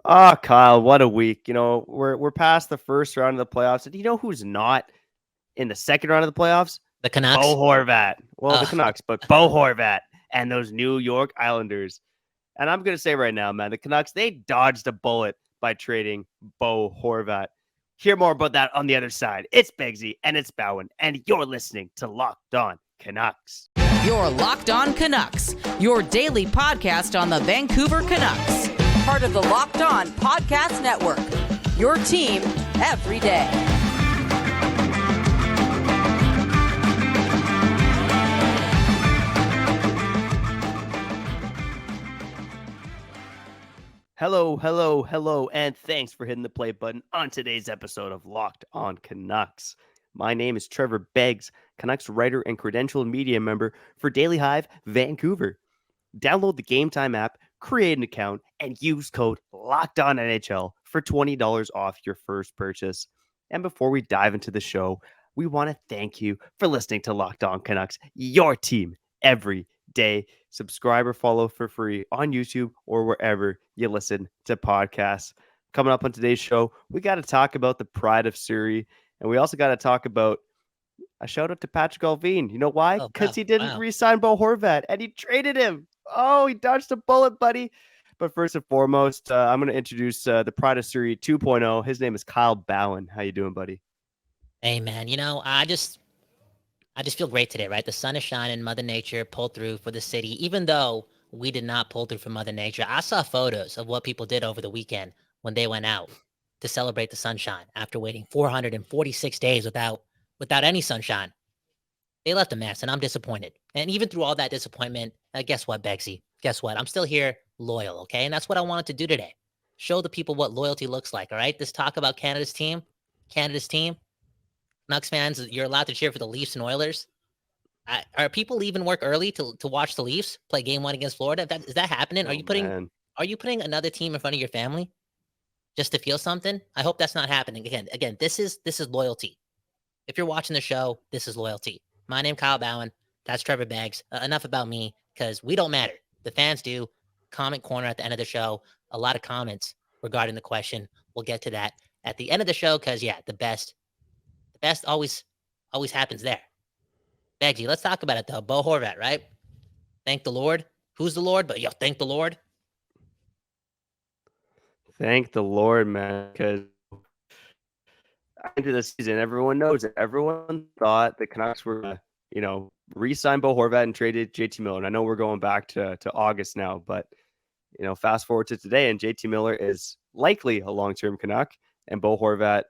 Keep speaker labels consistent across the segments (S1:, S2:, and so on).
S1: Oh, Kyle, what a week. We're past the first round of the playoffs. And you know who's not in the second round of the playoffs?
S2: The
S1: Bo
S2: Canucks.
S1: Horvat. Well, the
S2: Uh,
S1: Canucks, but Bo Horvat and those New York Islanders. And I'm going to say right now, man, the Canucks, they dodged a bullet by trading Bo Horvat. Hear more about that on the other side. It's Begsy and it's Bowen, and you're listening to Locked On Canucks.
S3: You're Locked On Canucks, your daily podcast on the Vancouver Canucks. Part of the Locked On Podcast Network, your team every day.
S1: Hello, and thanks for hitting the play button on today's episode of Locked On Canucks. My name is Trevor Beggs, Canucks writer and credentialed media member for Daily Hive Vancouver. Download the Gametime app, create an account, and use code LOCKEDONNHL for $20 off your first purchase. And before we dive into the show, we want to thank you for listening to Locked On Canucks, your team every day. Subscribe or follow for free on YouTube or wherever you listen to podcasts. Coming up on today's show, we got to talk about the pride of Surrey, and we also got to talk about a shout out to Patrick Allvin. You know why? Because he didn't re-sign Bo Horvat, and he traded him. Oh, he dodged a bullet, buddy. But first and foremost, I'm going to introduce the Pride of Surrey 2.0. His name is Kyle Bowen. How you doing, buddy?
S2: Hey, man, I just feel great today, right? The sun is shining. Mother Nature pulled through for the city, even though we did not pull through for Mother Nature. I saw photos of what people did over the weekend when they went out to celebrate the sunshine after waiting 446 days without any sunshine. They left a mess, and I'm disappointed. And even through all that disappointment, guess what, Begsy? Guess what? I'm still here loyal, okay? And that's what I wanted to do today. Show the people what loyalty looks like, all right? This talk about Canada's team. Canucks fans, you're allowed to cheer for the Leafs and Oilers. Are people leaving work early to watch the Leafs play Game 1 against Florida? Is that happening? Are you putting another team in front of your family just to feel something? I hope that's not happening. Again, this is loyalty. If you're watching the show, this is loyalty. My name Kyle Bowen. That's Trevor Beggs. Enough about me, because we don't matter. The fans do. Comment corner at the end of the show. A lot of comments regarding the question. We'll get to that at the end of the show, because the best always happens there. Beggy, let's talk about it though. Bo Horvat, right? Thank the Lord. Who's the Lord? But thank the Lord.
S1: Thank the Lord, man, because into the season, everyone knows it. Everyone thought the Canucks were, re-signed Bo Horvat and traded JT Miller. And I know we're going back to August now, but fast forward to today, and JT Miller is likely a long-term Canuck, and Bo Horvat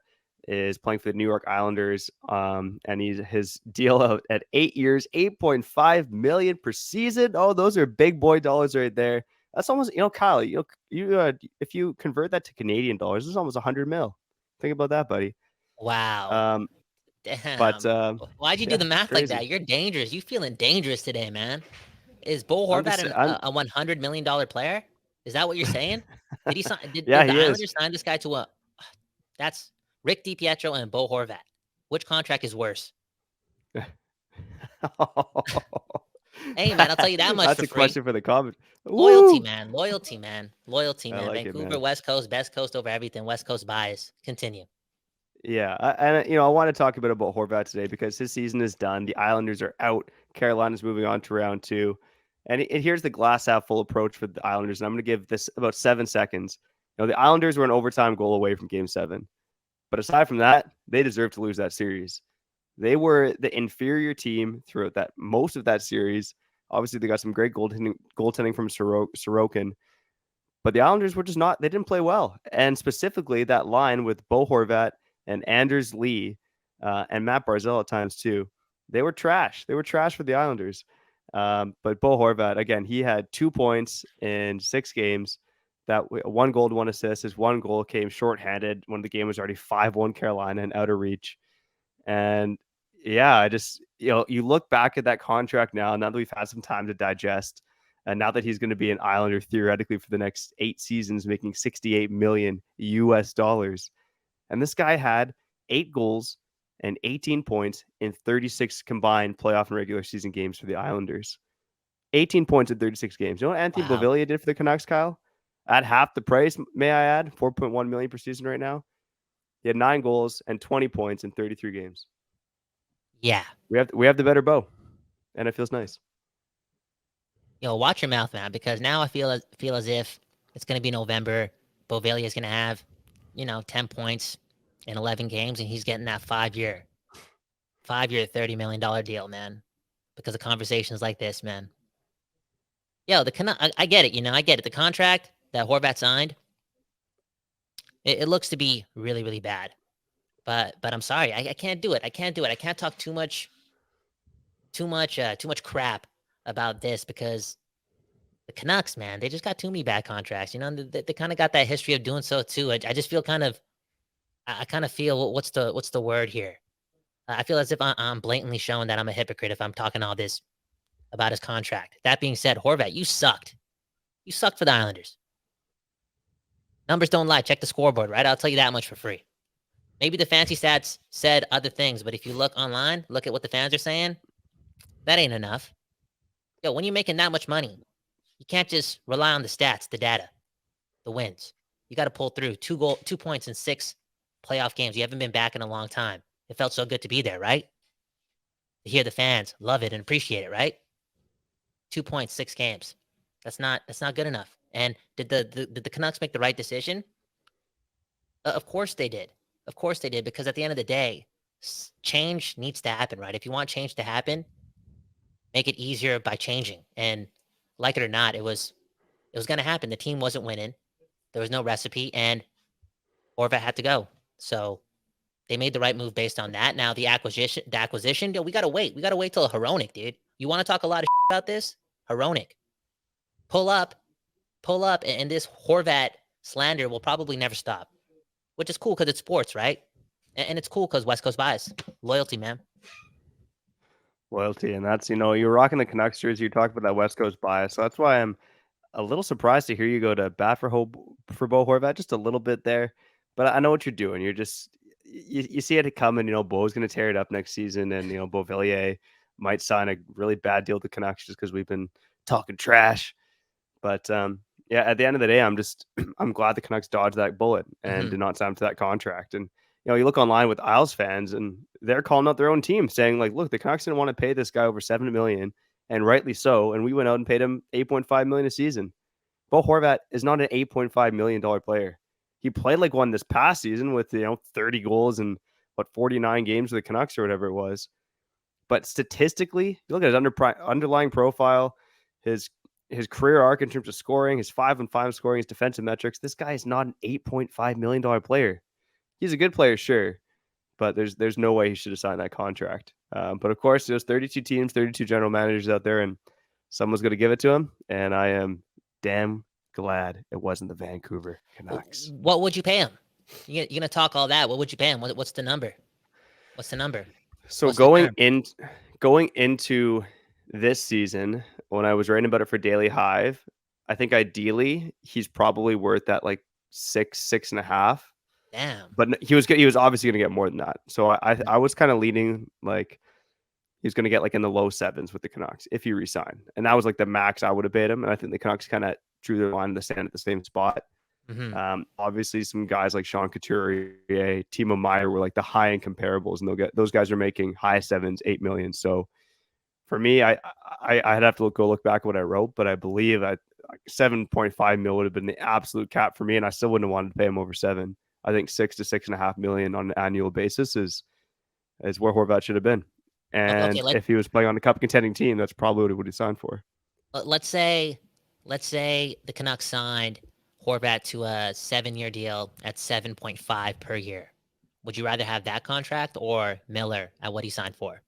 S1: is playing for the New York Islanders. And his deal at 8 years, $8.5 million per season. Oh, those are big boy dollars right there. That's almost, Kyle, you if you convert that to Canadian dollars, it's almost 100 mil. Think about that, buddy.
S2: Wow. Damn. But why'd you do the math crazy like that? You're dangerous. You feeling dangerous today, man. Is Bo Horvat a $100 million player? Is that what you're saying? Did he sign? Did the Islanders sign this guy to that's Rick DiPietro and Bo Horvat? Which contract is worse? Hey, man, I'll tell you that much.
S1: That's a question for the comment.
S2: Loyalty, man. Loyalty, man. Like Vancouver,
S1: man.
S2: West Coast, best coast over everything. West Coast bias. Continue.
S1: Yeah, and I want to talk a bit about Horvat today because his season is done. The Islanders are out. Carolina's moving on to round 2. And here's the glass half full approach for the Islanders. And I'm going to give this about 7 seconds. The Islanders were an overtime goal away from Game 7. But aside from that, they deserve to lose that series. They were the inferior team throughout most of that series. Obviously, they got some great goaltending from Sorokin. But the Islanders were just not, they didn't play well. And specifically, that line with Bo Horvat and Anders Lee and Matt Barzal at times too, they were trash. They were trash for the Islanders. But Bo Horvat, again, he had 2 points in 6 games. That 1 goal, 1 assist. His 1 goal came shorthanded when the game was already 5-1 Carolina and out of reach. And I just, you look back at that contract now that we've had some time to digest, and now that he's going to be an Islander theoretically for the next 8 seasons, making $68 million US. And this guy had 8 goals and 18 points in 36 combined playoff and regular season games for the Islanders. 18 points in 36 games. You know what Anthony Beauvillier did for the Canucks, Kyle? At half the price, may I add, 4.1 million per season right now. He had 9 goals and 20 points in 33 games.
S2: Yeah.
S1: We have the better Bo, and it feels nice.
S2: Watch your mouth, man, because now I feel as if it's going to be November. Beauvillier is going to have, 10 points in 11 games, and he's getting that 5-year, $30 million deal, man, because of conversations like this, man. I get it, I get it. The contract that Horvat signed, it looks to be really, really bad. But I'm sorry, I can't do it. I can't talk too much crap about this because the Canucks, man, they just got too many bad contracts. They kind of got that history of doing so too. I just feel I kind of feel what's the word here? I feel as if I'm blatantly showing that I'm a hypocrite if I'm talking all this about his contract. That being said, Horvat, you sucked. You sucked for the Islanders. Numbers don't lie. Check the scoreboard, right? I'll tell you that much for free. Maybe the fancy stats said other things, but if you look online, look at what the fans are saying, that ain't enough. When you're making that much money, you can't just rely on the stats, the data, the wins. You got to pull through 2 points in 6 playoff games. You haven't been back in a long time. It felt so good to be there, right? To hear the fans love it and appreciate it, right? 2 points, 6 games. That's not good enough. And did the Canucks make the right decision? Of course they did. Of course they did, because at the end of the day, change needs to happen, right? If you want change to happen, make it easier by changing. And like it or not, it was going to happen. The team wasn't winning. There was no recipe, and Horvat had to go. So they made the right move based on that. Now the acquisition, we gotta wait. We gotta wait till Hronek, dude. You want to talk a lot of about this? Hronek, pull up, and this Horvat slander will probably never stop. Which is cool because it's sports, right? And it's cool because West Coast bias. Loyalty, man.
S1: Loyalty. And that's, you're rocking the Canucks jersey. You talked about that West Coast bias. So that's why I'm a little surprised to hear you go to bat for Bo Horvat just a little bit there. But I know what you're doing. You're just, you see it coming. Bo's going to tear it up next season. And, Beauvillier might sign a really bad deal with the Canucks just because we've been talking trash. But, yeah, at the end of the day, I'm glad the Canucks dodged that bullet and did not sign him to that contract. And, you look online with Isles fans and they're calling out their own team saying like, look, the Canucks didn't want to pay this guy over $7 million, and rightly so. And we went out and paid him $8.5 million a season. Bo Horvat is not an $8.5 million player. He played like one this past season with, 30 goals and 49 games with the Canucks or whatever it was. But statistically, you look at his underlying profile, his career arc in terms of scoring, his 5-on-5 scoring, his defensive metrics. This guy is not an $8.5 million player. He's a good player, sure, but there's no way he should have signed that contract. But of course, there's 32 teams, 32 general managers out there, and someone's going to give it to him. And I am damn glad it wasn't the Vancouver Canucks.
S2: What would you pay him? You're going to talk all that. What would you pay him? What's the number? What's the number?
S1: So going into this season, when I was writing about it for Daily Hive, I think ideally he's probably worth that like 6.5.
S2: Damn.
S1: But he was obviously going to get more than that. So I was kind of leaning like he was going to get like in the low 7s with the Canucks if he re-signed. And that was like the max I would have paid him. And I think the Canucks kind of drew their line in the sand at the same spot. Obviously some guys like Sean Couturier, Timo Meier were like the high-end comparables, and those guys are making high 7s, $8 million. So for me, I'd have to go look back at what I wrote, but I believe that 7.5 mil would have been the absolute cap for me, and I still wouldn't have wanted to pay him over 7. I think 6 to 6.5 million on an annual basis is where Horvat should have been. And if he was playing on a cup contending team, that's probably what he signed for.
S2: Let's say the Canucks signed Horvat to a 7-year deal at 7.5 per year. Would you rather have that contract or Miller at what he signed for?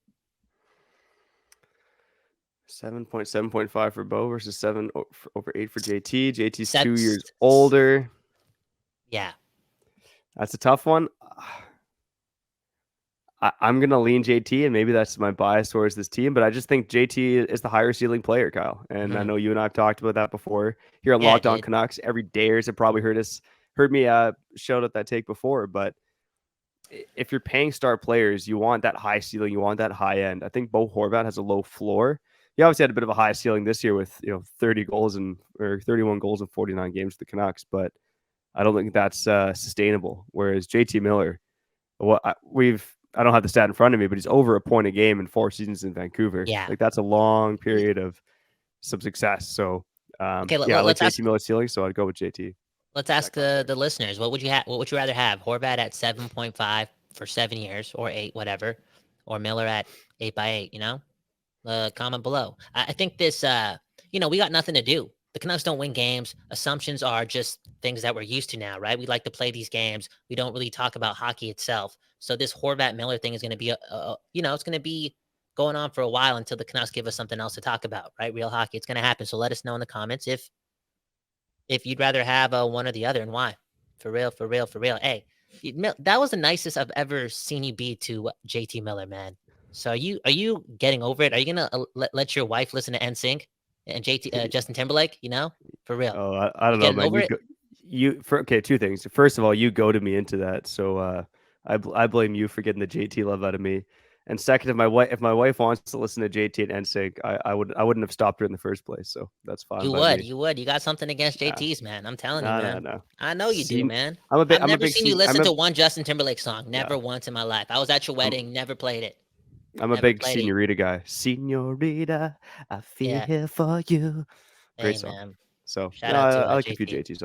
S1: 7.5 for Bo versus 7 over 8 for JT. JT's 2 years older.
S2: Yeah.
S1: That's a tough one. I'm going to lean JT, and maybe that's my bias towards this team, but I just think JT is the higher ceiling player, Kyle. And I know you and I have talked about that before here on Locked On Canucks. Every Dayers have probably heard me shout out that take before, but if you're paying star players, you want that high ceiling, you want that high end. I think Bo Horvat has a low floor. he obviously had a bit of a high ceiling this year with 30 goals or 31 goals in 49 games for the Canucks, but I don't think that's sustainable. Whereas JT Miller, I don't have the stat in front of me, but he's over a point a game in 4 seasons in Vancouver.
S2: Yeah.
S1: Like that's a long period of some success. So I like JT Miller's ceiling, so I'd go with JT.
S2: Let's ask the listeners, what would you rather have? Horvat at 7.5 for 7 years or 8, whatever, or Miller at 8x8, comment below. I think this, we got nothing to do. The Canucks don't win games. Assumptions are just things that we're used to now, right? We like to play these games. We don't really talk about hockey itself. So this Horvat Miller thing is going to be, it's going to be going on for a while until the Canucks give us something else to talk about, right? Real hockey. It's going to happen. So let us know in the comments if you'd rather have one or the other and why. For real. Hey, that was the nicest I've ever seen you be to JT Miller, man. So are you getting over it? Are you gonna let your wife listen to NSYNC and Justin Timberlake? For real.
S1: Oh, I don't know, man. Okay, 2 things. First of all, you goaded me into that, so I blame you for getting the JT love out of me. And second, if my wife wants to listen to JT and NSYNC, I wouldn't have stopped her in the first place. So that's fine.
S2: You would. You got something against JT's, man. I'm telling you, man.
S1: No.
S2: I know you do, man.
S1: I've
S2: never seen you listen to one Justin Timberlake song. Never once in my life. I was at your wedding. Never played it.
S1: I'm a big Senorita guy. Senorita, I feel here for you. Great song. Man. So I like a few JT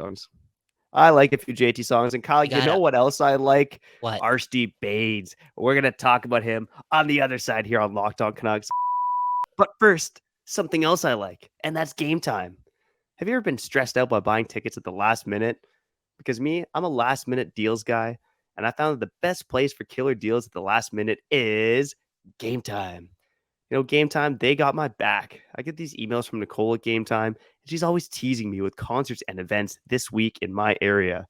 S1: songs. And Kyle, you know what else I like?
S2: What?
S1: Archie Bains. We're going to talk about him on the other side here on Locked On Canucks. But first, something else I like, and that's Gametime. Have you ever been stressed out by buying tickets at the last minute? Because I'm a last minute deals guy, and I found that the best place for killer deals at the last minute is Gametime. Gametime, they got my back. I get these emails from Nicole at Gametime, and she's always teasing me with concerts and events this week in my area.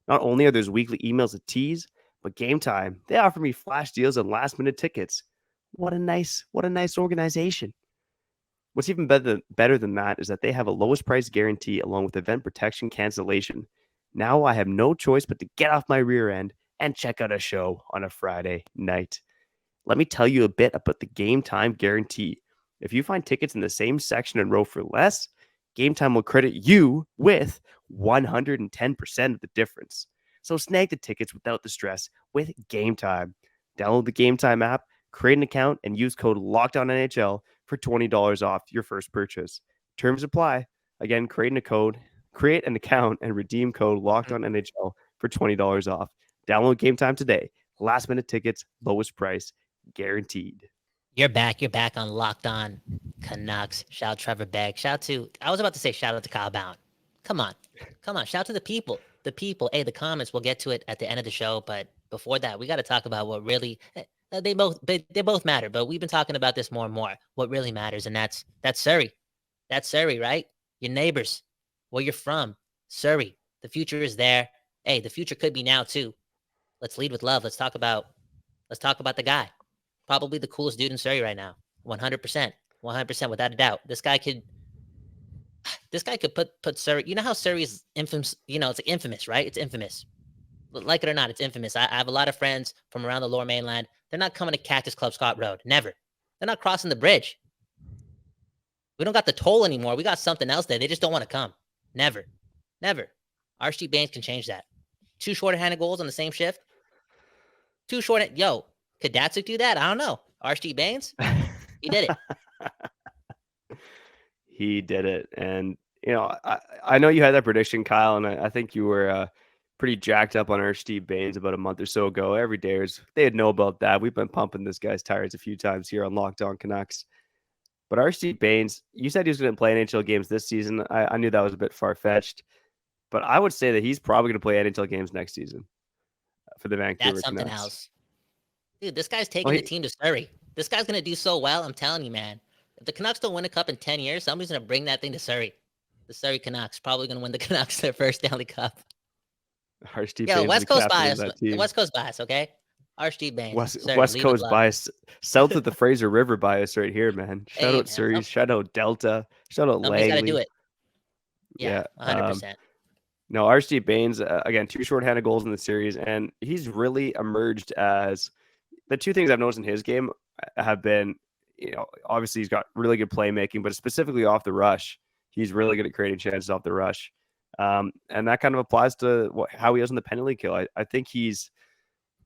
S1: Not only are those weekly emails a tease, but Gametime, they offer me flash deals on last-minute tickets. What a nice organization. What's even better than that is that they have a lowest price guarantee along with event protection cancellation. Now I have no choice but to get off my rear end and check out a show on a Friday night. Let me tell you a bit about the Gametime guarantee. If you find tickets in the same section and row for less, Gametime will credit you with 110% of the difference. So snag the tickets without the stress with Gametime. Download the Gametime app, create an account, and use code LOCKEDONNHL for $20 off your first purchase. Terms apply. Again, create an account, and redeem code LOCKEDONNHL for $20 off. Download Gametime today. Last minute tickets, lowest price, guaranteed.
S2: You're back on Locked On Canucks. Shout out Trevor Begg. I was about to say shout out to Kyle Bound. Come on. Shout out to the people. Hey, the comments, we'll get to it at the end of the show. But before that, we got to talk about what really, they both matter. But we've been talking about this more and more. What really matters, and that's Surrey. That's Surrey, right? Your neighbors, where you're from, Surrey. The future is there. Hey, the future could be now too. Let's lead with love. Let's talk about the guy. Probably the coolest dude in Surrey right now. 100%. 100% without a doubt. This guy could put Surrey. You know how Surrey is infamous? It's like infamous, right? It's infamous. Like it or not, it's infamous. I have a lot of friends from around the Lower Mainland. They're not coming to Cactus Club Scott Road. Never. They're not crossing the bridge. We don't got the toll anymore. We got something else there. They just don't want to come. Never. Archie Bains can change that. 2 shorthanded goals on the same shift. 2 short. Yo, could Datsuk do that? I don't know. Archie Bains, he did it.
S1: He did it, and I know you had that prediction, Kyle, and I think you were pretty jacked up on Archie Bains about a month or so ago. Every day they had know about that. We've been pumping this guy's tires a few times here on Locked On Canucks. But Archie Bains, you said he was going to play NHL games this season. I knew that was a bit far-fetched, but I would say that he's probably going to play NHL games next season for the Vancouver
S2: That's something
S1: Canucks.
S2: else. Dude, this guy's taking the team to Surrey. This guy's going to do so well. I'm telling you, man. If the Canucks don't win a cup in 10 years, somebody's going to bring that thing to Surrey. The Surrey Canucks probably going to win the Canucks their first Stanley Cup.
S1: Yo,
S2: West Coast bias. West Coast bice, okay? Archie Bains.
S1: West Coast bias. South of the Fraser River bias right here, man. Shout out Surrey. Shout out Delta. Shout out Langley.
S2: Somebody's got to do it. Yeah, 100%.
S1: No, Archie Bains, again, 2 shorthanded goals in the series, and he's really emerged as the 2 things I've noticed in his game have been obviously he's got really good playmaking, but specifically off the rush, he's really good at creating chances off the rush. And that kind of applies to how he is on the penalty kill. I think he's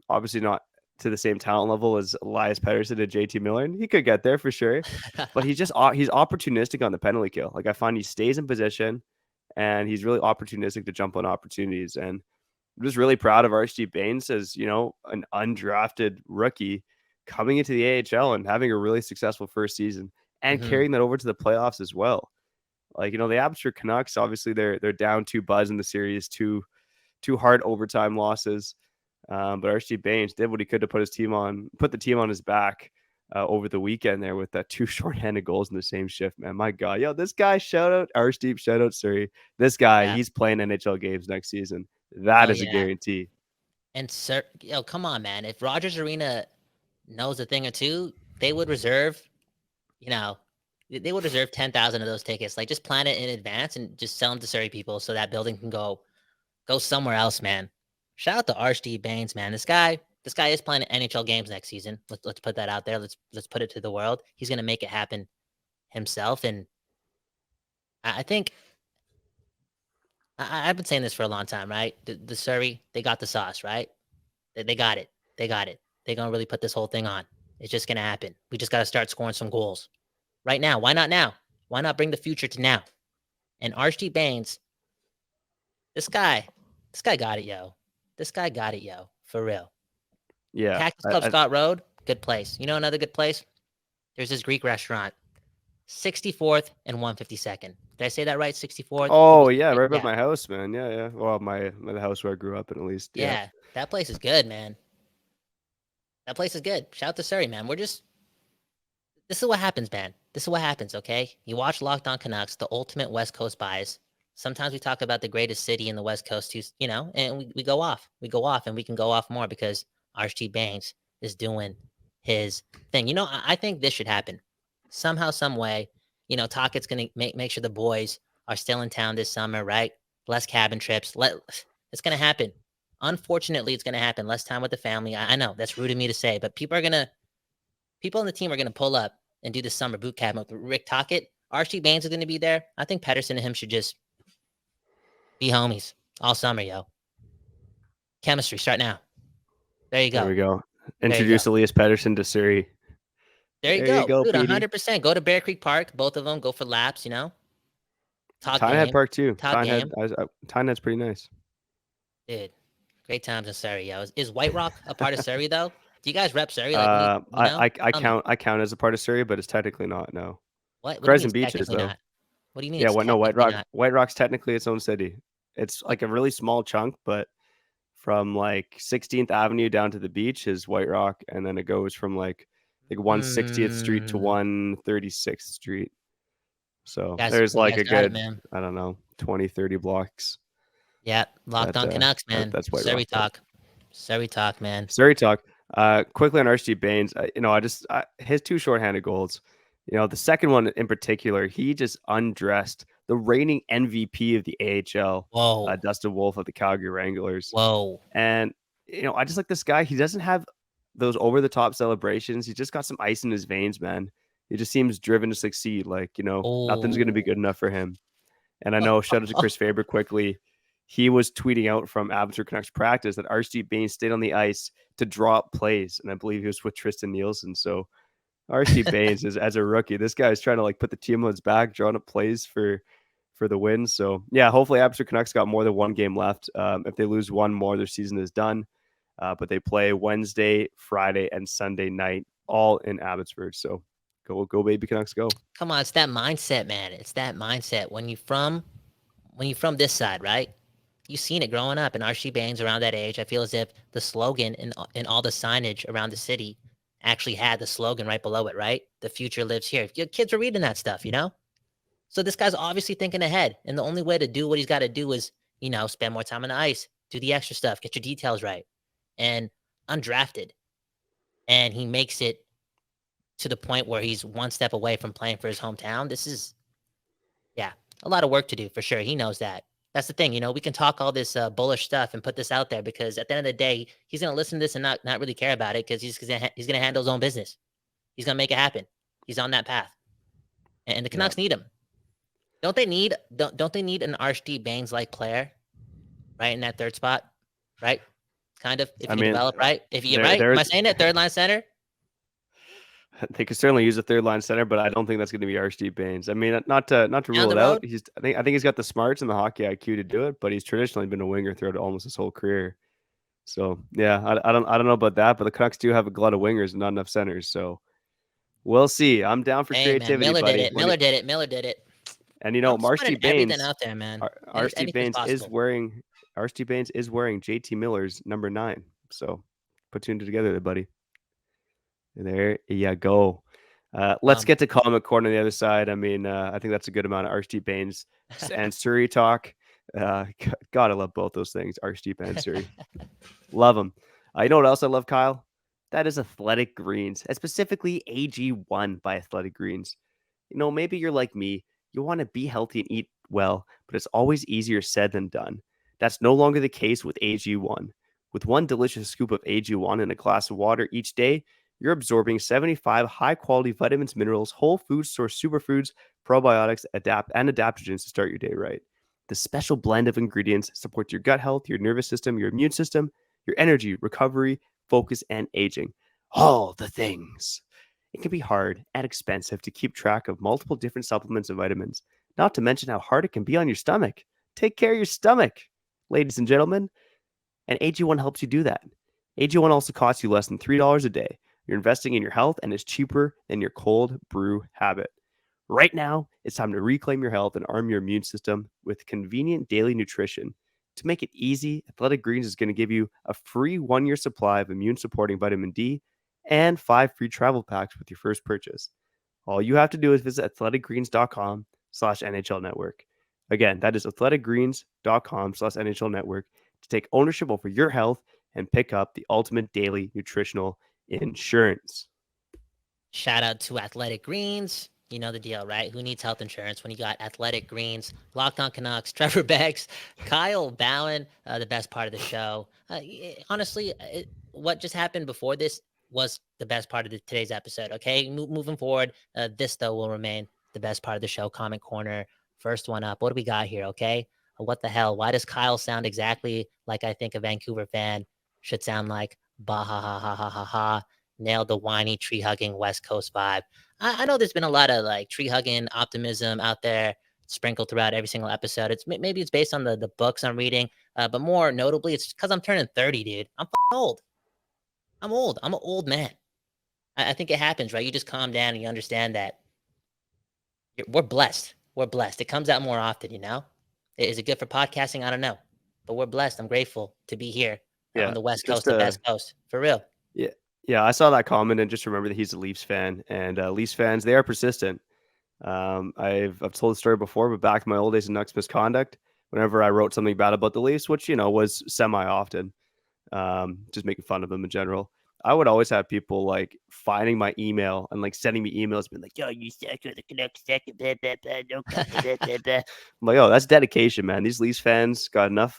S1: obviously not to the same talent level as Elias Pettersson and JT Miller, and he could get there for sure. But he's opportunistic on the penalty kill. Like I find he stays in position, and he's really opportunistic to jump on opportunities. And I'm just really proud of RSG Baines as an undrafted rookie coming into the AHL and having a really successful first season and carrying that over to the playoffs as well. Like the Abbotsford Canucks, obviously they're down 2-0 in the series, two hard overtime losses. But RSG Baines did what he could to put the team on his back over the weekend there with that 2 shorthanded goals in the same shift, man. My God, this guy, shout out RSG, shout out Surrey. This guy, he's playing NHL games next season. That is a guarantee.
S2: And come on, man. If Rogers Arena knows a thing or two, they would reserve, they would reserve 10,000 of those tickets. Like just plan it in advance and just sell them to Surrey people so that building can go somewhere else, man. Shout out to RSG Baines, man. This guy is playing NHL games next season. Let's put that out there. Let's put it to the world. He's gonna make it happen himself. And I think I've been saying this for a long time, right? The Surrey, they got the sauce, right? They got it. They're gonna really put this whole thing on. It's just gonna happen. We just gotta start scoring some goals right now. Why not now? Why not bring the future to now? And RSG Baines, this guy got it, yo. This guy got it, yo. For real.
S1: Yeah.
S2: Cactus Club Scott Road, good place. You know another good place? There's this Greek restaurant, 64th and 152nd. Did I say that right? 64th?
S1: Oh, yeah, right by my house, man. Yeah. Well, the house where I grew up, at least.
S2: Yeah, that place is good, man. That place is good. Shout out to Surrey, man. This is what happens, man. This is what happens, okay? You watch Locked On Canucks, the ultimate West Coast bias. Sometimes we talk about the greatest city in the West Coast, too, and we go off. We go off, and we can go off more because RSG Baines is doing his thing. I think this should happen somehow, some way. Tocchet's going to make sure the boys are still in town this summer, right? Less cabin trips. It's going to happen. Unfortunately, it's going to happen. Less time with the family. I know that's rude of me to say, but people in the team are going to pull up and do the summer boot camp with Rick Tocchet. RSG Baines is going to be there. I think Pettersson and him should just be homies all summer, yo. Chemistry, start now. There you go.
S1: There we go. Introduce Elias Pettersson to Surrey.
S2: There you go. Dude, 100%. Go to Bear Creek Park. Both of them. Go for laps,
S1: Tynehead Park, too. Tynehead's pretty nice.
S2: Dude, great times in Surrey, yo. Is White Rock a part of Surrey, though? Do you guys rep Surrey?
S1: I count as a part of Surrey, but it's technically not, no.
S2: What
S1: Crescent Beach is, though.
S2: Not? What do you mean?
S1: Yeah, White Rock's technically its own city. It's like a really small chunk, but from like 16th Avenue down to the beach is White Rock, and then it goes from like 160th Street to 136th Street. So there's like a good, I don't know, 20, 30 blocks.
S2: Yeah, Locked On Canucks, man.
S1: That's White
S2: Surrey
S1: Rock.
S2: talk. Surrey talk, man.
S1: Surrey talk. Quickly on RSG Baines, his 2 shorthanded goals. The second one in particular, he just undressed the reigning MVP of the AHL, Dustin Wolf of the Calgary Wranglers.
S2: Whoa.
S1: And, I just like this guy. He doesn't have those over-the-top celebrations. He's just got some ice in his veins, man. He just seems driven to succeed. Like, nothing's going to be good enough for him. And I know, shout out to Chris Faber quickly. He was tweeting out from Abbotsford Canucks practice that RSG Baines stayed on the ice to draw up plays. And I believe he was with Tristan Nielsen. So, RSG Baines is, as a rookie, this guy is trying to put the team on his back, drawing up plays for the win. So yeah, hopefully Abbotsford Canucks got more than one game left. If they lose one more, their season is done. But they play Wednesday, Friday, and Sunday night, all in Abbotsford. So go baby Canucks, go.
S2: Come on, it's that mindset, man. It's that mindset. When you're from this side, right? You've seen it growing up, and RSG Baines around that age. I feel as if the slogan and all the signage around the city actually had the slogan right below it, right? The future lives here. Your kids are reading that stuff, So this guy's obviously thinking ahead. And the only way to do what he's got to do is, spend more time on the ice, do the extra stuff, get your details right. And undrafted. And he makes it to the point where he's one step away from playing for his hometown. This is, a lot of work to do for sure. He knows that. That's the thing, we can talk all this bullish stuff and put this out there because at the end of the day, he's going to listen to this and not really care about it because he's going to handle his own business. He's going to make it happen. He's on that path, and the Canucks need him. Don't they need an Archie Baines like player, right in that third spot, right? Kind of, if you can develop right. If you right, am I saying that third line center?
S1: They could certainly use a third line center, but I don't think that's going to be Archie Baines. I mean, not to rule it out. I think he's got the smarts and the hockey IQ to do it, but he's traditionally been a winger throughout almost his whole career. So yeah, I don't know about that, but the Canucks do have a glut of wingers and not enough centers. So we'll see. I'm down for creativity,
S2: Miller
S1: buddy.
S2: Did it. Miller did it.
S1: And you know, Archie Baines,
S2: everything out there, man.
S1: Archie Baines is wearing JT Miller's number 9. So put two and two together, there, buddy. There you go. Let's get to comment corner on the other side. I mean, I think that's a good amount of Archie Baines and Surrey talk. God, I love both those things, Archie and Surrey. Love them. You know what else I love, Kyle? That is Athletic Greens, and specifically AG1 by Athletic Greens. You know, maybe you're like me. You want to be healthy and eat well, but it's always easier said than done. That's no longer the case with AG1. With one delicious scoop of AG1 in a glass of water each day, you're absorbing 75 high-quality vitamins, minerals, whole food source superfoods, probiotics, and adaptogens to start your day right. The special blend of ingredients supports your gut health, your nervous system, your immune system, your energy, recovery, focus, and aging. All the things. It can be hard and expensive to keep track of multiple different supplements and vitamins, not to mention how hard it can be on your stomach. Take care of your stomach, ladies and gentlemen. And AG1 helps you do that. AG1 also costs you less than $3 a day. You're investing in your health, and it's cheaper than your cold brew habit. Right now, it's time to reclaim your health and arm your immune system with convenient daily nutrition. To make it easy, Athletic Greens is going to give you a free 1-year supply of immune-supporting vitamin D and 5 free travel packs with your first purchase. All you have to do is visit athleticgreens.com/NHL Network. Again, that is athleticgreens.com/NHL Network to take ownership over your health and pick up the ultimate daily nutritional insurance.
S2: Shout out to Athletic Greens. You know the deal, right? Who needs health insurance when you got Athletic Greens, Locked On Canucks, Trevor Beggs, Kyle Bowen, the best part of the show. Honestly, what just happened before this was the best part of today's episode, okay? Moving forward, this, though, will remain the best part of the show. Comment corner, first one up. What do we got here, okay? What the hell? Why does Kyle sound exactly like I think a Vancouver fan should sound like? Bah, ha, ha, ha, ha, ha, ha. Nailed the whiny, tree-hugging West Coast vibe. I know there's been a lot of like tree-hugging optimism out there sprinkled throughout every single episode. Maybe it's based on the books I'm reading, but more notably, it's because I'm turning 30, dude. I'm old. I'm old. I'm an old man. I think it happens, right? You just calm down and you understand that we're blessed. We're blessed. It comes out more often, you know? Is it good for podcasting? I don't know. But we're blessed. I'm grateful to be here on the West Coast, the best coast. For real.
S1: Yeah. Yeah, I saw that comment and just remember that he's a Leafs fan, and Leafs fans, they are persistent. I've told the story before, but back in my old days in Nucks misconduct, whenever I wrote something bad about the Leafs, which, you know, was semi-often, just making fun of them in general, I would always have people like finding my email and like sending me emails being like, yo, you suck, the Canucks suck, blah, blah, blah, no comment, blah, blah. I'm like, oh, that's dedication, man. These Leafs fans got enough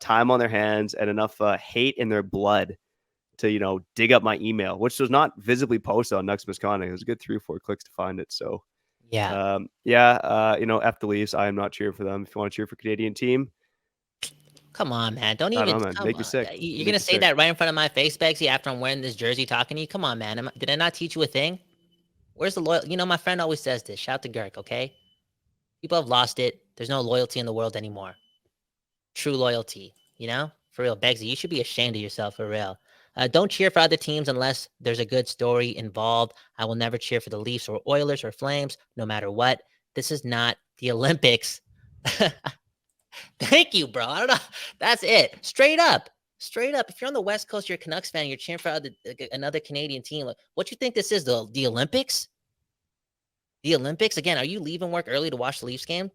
S1: time on their hands and enough hate in their blood to, you know, dig up my email, which was not visibly posted on Nucks Misconduct. It was a good 3 or 4 clicks to find it. So you know, F the Leafs. I am not cheering for them. If you want to cheer for Canadian team,
S2: come on, man. Don't even
S1: make me sick.
S2: You're gonna say that right in front of my face, Begsy, after I'm wearing this jersey talking to you. Come on, man. Did I not teach you a thing? Where's the loyal? You know, my friend always says this. Shout to Girk, okay? People have lost it. There's no loyalty in the world anymore. True loyalty, you know? For real, Begsy, you should be ashamed of yourself, for real. Don't cheer for other teams unless there's a good story involved. I will never cheer for the Leafs or Oilers or Flames, no matter what. This is not the Olympics. Thank you, bro. I don't know. That's it. Straight up. If you're on the West Coast, you're a Canucks fan, you're cheering for another Canadian team. Like, what you think this is, the Olympics? The Olympics? Again, are you leaving work early to watch the Leafs game?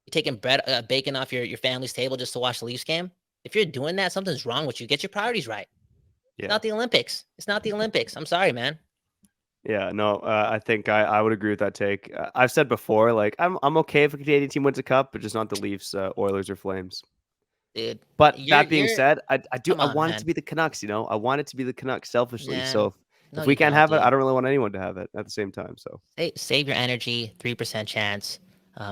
S2: You taking bacon off your family's table just to watch the Leafs game? If you're doing that, something's wrong with you. Get your priorities right. Yeah. It's not the Olympics. It's not the Olympics. I'm sorry, man.
S1: Yeah, no, I think I would agree with that take. I've said before, like, I'm okay if a Canadian team wins a cup, but just not the Leafs, Oilers, or Flames.
S2: Dude.
S1: But that being said, I want it to be the Canucks, you know? I want it to be the Canucks selfishly. Yeah. So if we can't have it, I don't really want anyone to have it at the same time. So
S2: save your energy. 3% chance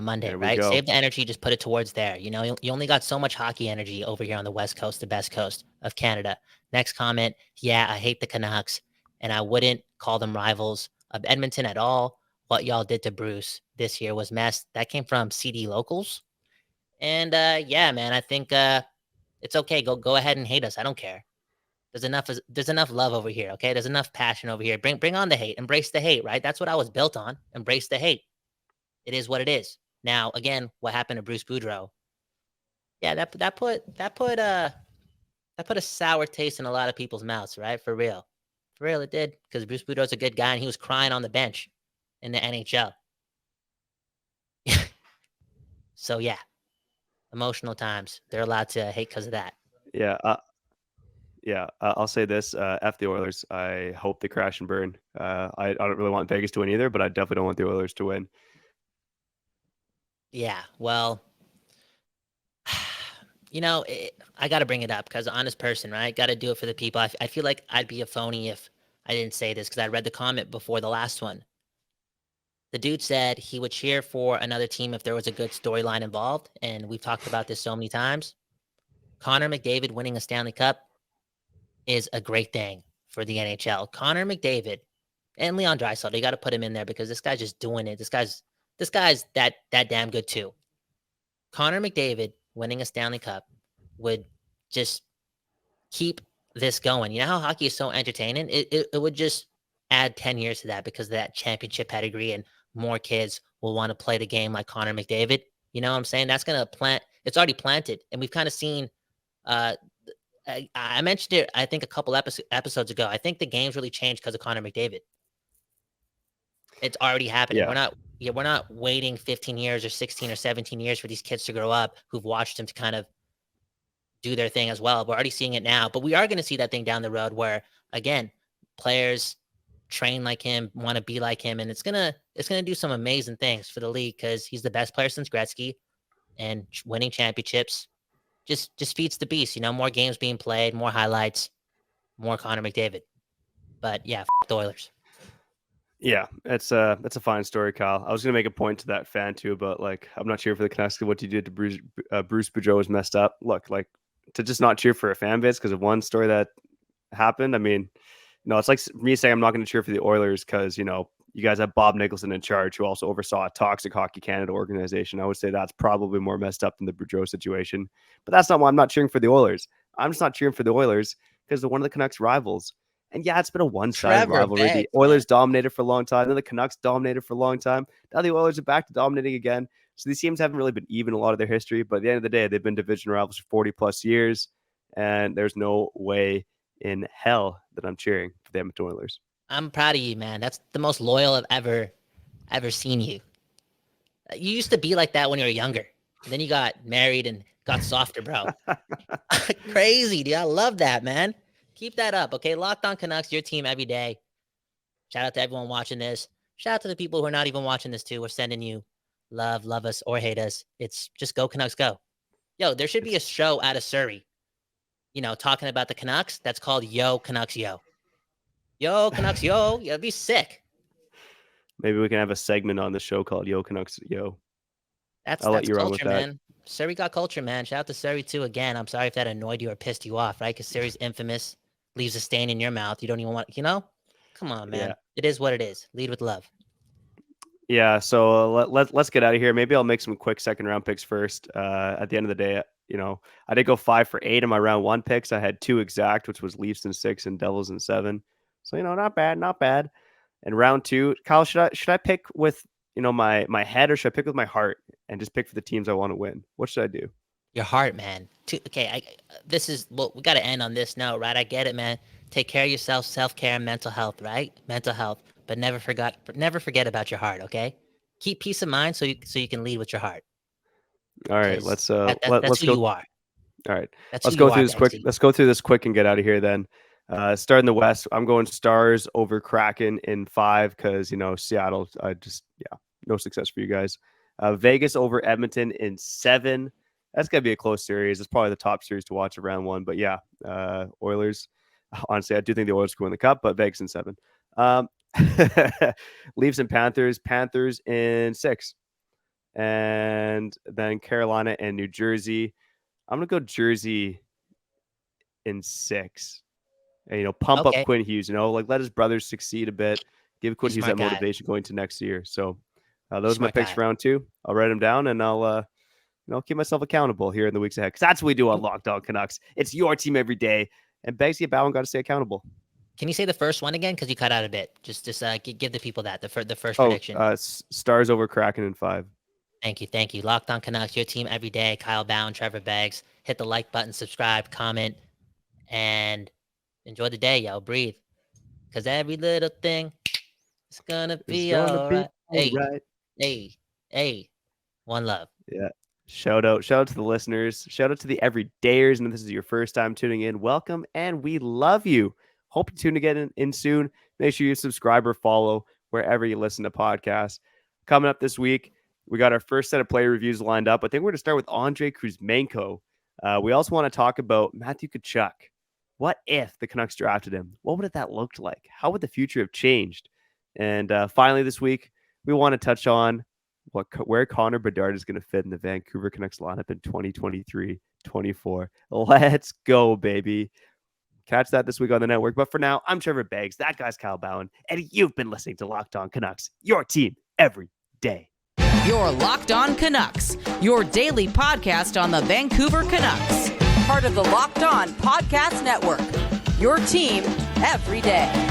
S2: Monday, right?
S1: Go.
S2: Save the energy. Just put it towards there. You know, you only got so much hockey energy over here on the West Coast, the best coast of Canada. Next comment. Yeah, I hate the Canucks, and I wouldn't call them rivals of Edmonton at all. What y'all did to Bruce this year was mess. That came from CD Locals. And yeah, man, I think it's okay. Go ahead and hate us. I don't care. There's enough love over here, okay? There's enough passion over here. Bring on the hate. Embrace the hate, right? That's what I was built on. Embrace the hate. It is what it is. Now, again, what happened to Bruce Boudreau? Yeah, that put a sour taste in a lot of people's mouths, right? For real. For real, it did. Because Bruce Boudreau's a good guy and he was crying on the bench in the NHL. So yeah. Emotional times. They're allowed to hate because of that.
S1: Yeah. I'll say this: F the Oilers. I hope they crash and burn. I don't really want Vegas to win either, but I definitely don't want the Oilers to win.
S2: Yeah, well, you know, I got to bring it up because honest person, right? Got to do it for the people. I feel like I'd be a phony if I didn't say this because I read the comment before the last one. The dude said he would cheer for another team if there was a good storyline involved, and we've talked about this so many times. Connor McDavid winning a Stanley Cup is a great thing for the NHL. Connor McDavid and Leon Draisaitl, you got to put him in there because this guy's just doing it. This guy's that damn good too. Connor McDavid winning a Stanley Cup would just keep this going. You know how hockey is so entertaining? It would just add 10 years to that because of that championship pedigree and more kids will want to play the game like Connor McDavid. You know what I'm saying? That's going to plant. It's already planted. And we've kind of seen I mentioned it, I think, a couple episodes ago. I think the game's really changed because of Connor McDavid. It's already happening.
S1: Yeah.
S2: We're not waiting 15 years or 16 or 17 years for these kids to grow up who've watched him to kind of do their thing as well. We're already seeing it now, but we are going to see that thing down the road where, again, players train like him, want to be like him, and it's gonna do some amazing things for the league because he's the best player since Gretzky, and winning championships just feeds the beast. You know, more games being played, more highlights, more Connor McDavid. But yeah, the Oilers.
S1: Yeah, that's a fine story, Kyle. I was gonna make a point to that fan too, but like I'm not cheering for the Canucks. What you did to Bruce Boudreau was messed up. Look, like to just not cheer for a fan base because of one story that happened. I mean, it's like me saying I'm not going to cheer for the Oilers because you guys have Bob Nicholson in charge, who also oversaw a toxic Hockey Canada organization. I would say that's probably more messed up than the Boudreau situation. But that's not why I'm not cheering for the Oilers. I'm just not cheering for the Oilers because they're one of the Canucks' rivals. And yeah, it's been a one-sided rivalry. The Oilers dominated for a long time. Then the Canucks dominated for a long time. Now the Oilers are back to dominating again. So these teams haven't really been even a lot of their history. But at the end of the day, they've been division rivals for 40 plus years. And there's no way in hell that I'm cheering for the Edmonton Oilers.
S2: I'm proud of you, man. That's the most loyal I've ever seen you. You used to be like that when you were younger. Then you got married and got softer, bro. Crazy, dude. I love that, man. Keep that up, okay? Locked On Canucks, your team every day. Shout out to everyone watching this. Shout out to the people who are not even watching this too. We're sending you love us, or hate us. It's just go Canucks, go. Yo, there should be a show out of Surrey, talking about the Canucks. That's called Yo Canucks Yo. Yo Canucks Yo. Yeah, it'd be sick.
S1: Maybe we can have a segment on the show called Yo Canucks Yo.
S2: I'll let you run with that. Man. Surrey got culture, man. Shout out to Surrey too. Again, I'm sorry if that annoyed you or pissed you off, right? Because Surrey's infamous, leaves a stain in your mouth. You don't even want, Come on, man. Yeah. It is what it is. Lead with love.
S1: Yeah. So let's get out of here. Maybe I'll make some quick second round picks first. At the end of the day, I did go 5 for 8 in my round 1 picks. I had 2 exact, which was Leafs in 6 and Devils in 7. So not bad. And round 2, Kyle, should I pick with my head, or should I pick with my heart and just pick for the teams I want to win? What should I do?
S2: Your heart, man. Okay, we got to end on this note, right? I get it, man. Take care of yourself, self-care, and mental health, right? Mental health, but never forget about your heart, okay? Keep peace of mind so you can lead with your heart.
S1: All right, let's
S2: that's
S1: who
S2: go. You are.
S1: All right, let's go through this quick. Let's go through this quick and get out of here then. Starting the West, I'm going Stars over Kraken in 5 because Seattle. No success for you guys. Vegas over Edmonton in 7. That's gonna be a close series. It's probably the top series to watch of round 1. But yeah, Oilers. Honestly, I do think the Oilers could win the Cup, but Vegas in 7. Leafs and Panthers. Panthers in 6. And then Carolina and New Jersey. I'm going to go Jersey in 6. And, pump up Quinn Hughes, like let his brothers succeed a bit. Give Quinn Hughes that motivation going to next year. So those are my picks for round 2. I'll write them down and I'll keep myself accountable here in the weeks ahead. Because that's what we do on Locked On Canucks. It's your team every day. And Bagsy and Bowen got to stay accountable.
S2: Can you say the first one again? Because you cut out a bit. Just give the people that, the first prediction.
S1: Stars over Kraken in 5.
S2: Thank you. Locked On Canucks, your team every day. Kyle Bowen, Trevor Beggs. Hit the like button, subscribe, comment, and enjoy the day, y'all. Breathe. Because every little thing is going to be all right. Hey. One love.
S1: Yeah. Shout out to the listeners. Shout out to the everydayers. And if this is your first time tuning in, welcome. And we love you. Hope you tune to get in soon. Make sure you subscribe or follow wherever you listen to podcasts. Coming up this week, we got our first set of player reviews lined up. I think we're going to start with Andrei Kuzmenko. We also want to talk about Matthew Tkachuk. What if the Canucks drafted him? What would that look like? How would the future have changed? And finally this week, we want to touch on where Connor Bedard is going to fit in the Vancouver Canucks lineup in 2023-24. Let's go, baby. Catch that this week on the network. But for now, I'm Trevor Beggs. That guy's Kyle Bowen. And you've been listening to Locked On Canucks, your team every day.
S3: You're Locked On Canucks, your daily podcast on the Vancouver Canucks. Part of the Locked On Podcast Network, your team every day.